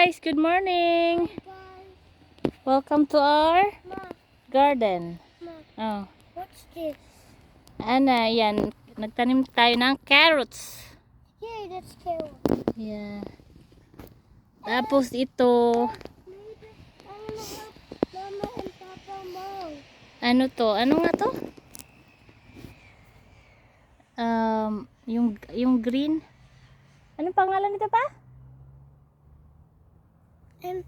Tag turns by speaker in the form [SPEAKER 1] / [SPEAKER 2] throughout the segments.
[SPEAKER 1] guys, good morning. Welcome to our garden. Oh.
[SPEAKER 2] What's this?
[SPEAKER 1] Ana, yan. Nagtanim tayo ng carrots.
[SPEAKER 2] Yeah, that's carrot.
[SPEAKER 1] Yeah. Tapos ito,
[SPEAKER 2] Maybe I'm gonna help Mama and Papa mow.
[SPEAKER 1] ano to? Ano nga to? Yung green. Anong pangalan nito pa?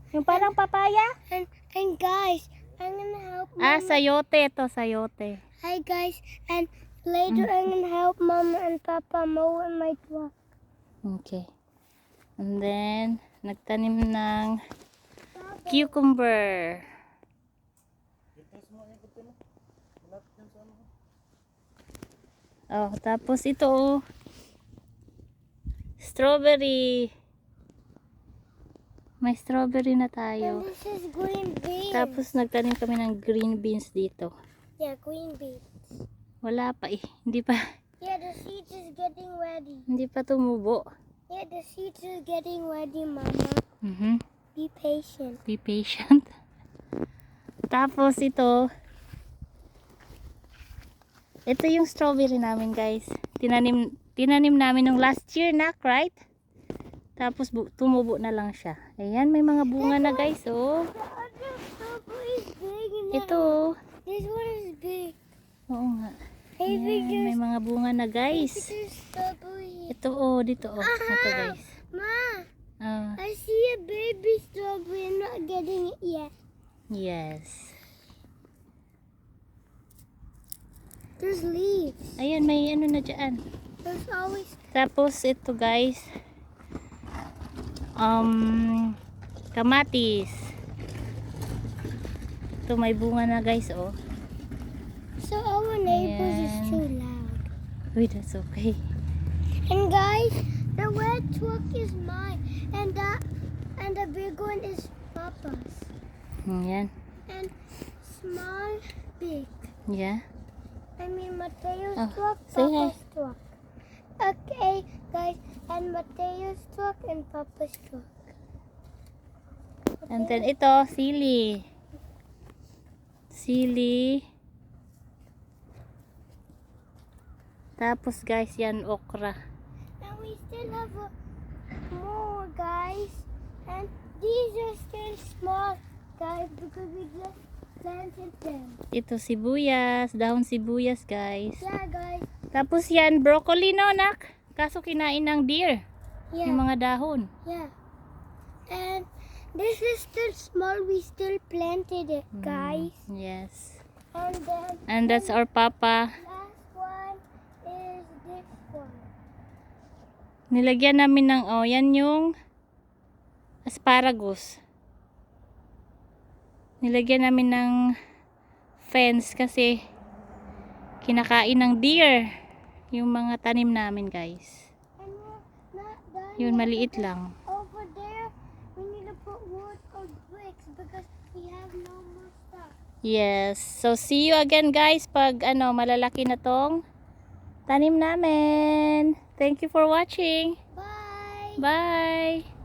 [SPEAKER 1] Yung parang papaya?
[SPEAKER 2] And guys, I'm gonna help Mama.
[SPEAKER 1] Sayote to, sayote.
[SPEAKER 2] Hi guys, and later I'm gonna help Mama and Papa mow in my truck.
[SPEAKER 1] Okay. And then, nagtanim ng cucumber. Oh, tapos ito, strawberry. May strawberry na
[SPEAKER 2] And
[SPEAKER 1] tayo.
[SPEAKER 2] this is green beans.
[SPEAKER 1] Tapos nagtanim kami ng green beans dito.
[SPEAKER 2] Yeah, green beans.
[SPEAKER 1] Wala pa eh. Hindi pa
[SPEAKER 2] Yeah, the seeds is getting ready.
[SPEAKER 1] hindi pa tumubo.
[SPEAKER 2] Yeah, the seeds is getting ready, Mama. Be patient.
[SPEAKER 1] Be patient. Tapos ito yung strawberry namin, guys. Tinanim namin nung last year na, right? Tapos tumubo na lang siya. Ayan, may mga bunga na, guys. Oh.
[SPEAKER 2] The other strawberry is big. And
[SPEAKER 1] Ito.
[SPEAKER 2] this one is big.
[SPEAKER 1] Oo nga.
[SPEAKER 2] Hey,
[SPEAKER 1] Ayan, may mga bunga na, guys.
[SPEAKER 2] This strawberry.
[SPEAKER 1] Ito, oh, dito, oh. Ito, guys.
[SPEAKER 2] Ma,
[SPEAKER 1] Ah,
[SPEAKER 2] I see a baby strawberry. I'm not getting it yet.
[SPEAKER 1] yes.
[SPEAKER 2] There's leaves.
[SPEAKER 1] Ayan, may ano na dyan.
[SPEAKER 2] There's always.
[SPEAKER 1] Tapos ito, guys, kamatis. Ito may bunga na, guys, oh.
[SPEAKER 2] So our neighbors is
[SPEAKER 1] Ayan.
[SPEAKER 2] too loud.
[SPEAKER 1] Uy, that's okay.
[SPEAKER 2] And guys, the red truck is mine, and the big one is Papa's.
[SPEAKER 1] Ayan.
[SPEAKER 2] And small, big.
[SPEAKER 1] Yeah.
[SPEAKER 2] I mean Mateo's
[SPEAKER 1] Oh,
[SPEAKER 2] truck,
[SPEAKER 1] say hi.
[SPEAKER 2] Papa's truck. Okay, guys, and Mateo's truck and Papa's truck.
[SPEAKER 1] And then ito, sili. Sili. Tapos, guys, yan, okra.
[SPEAKER 2] And we still have more, guys. And these are still small, guys, because we just planted them.
[SPEAKER 1] Ito, sibuyas. Dahon sibuyas, guys.
[SPEAKER 2] Yeah, guys.
[SPEAKER 1] Tapos yan, broccoli, no, nak? Kaso kinain ng deer.
[SPEAKER 2] Yeah.
[SPEAKER 1] Yung mga dahon.
[SPEAKER 2] Yeah. And this is still small. We still planted it, guys.
[SPEAKER 1] Yes.
[SPEAKER 2] And then
[SPEAKER 1] And that's our papa.
[SPEAKER 2] last one is this one.
[SPEAKER 1] Nilagyan namin ng, oh, yan yung asparagus. Nilagyan namin ng fence kasi kinakain ng deer yung mga tanim namin, guys.
[SPEAKER 2] And we're not done
[SPEAKER 1] Yun,
[SPEAKER 2] yet,
[SPEAKER 1] maliit
[SPEAKER 2] because
[SPEAKER 1] lang.
[SPEAKER 2] over there, we need to put wood or bricks because we have no more stuff.
[SPEAKER 1] Yes. So, see you again, guys, pag malalaki na tong tanim namin. Thank you for watching.
[SPEAKER 2] Bye.
[SPEAKER 1] Bye!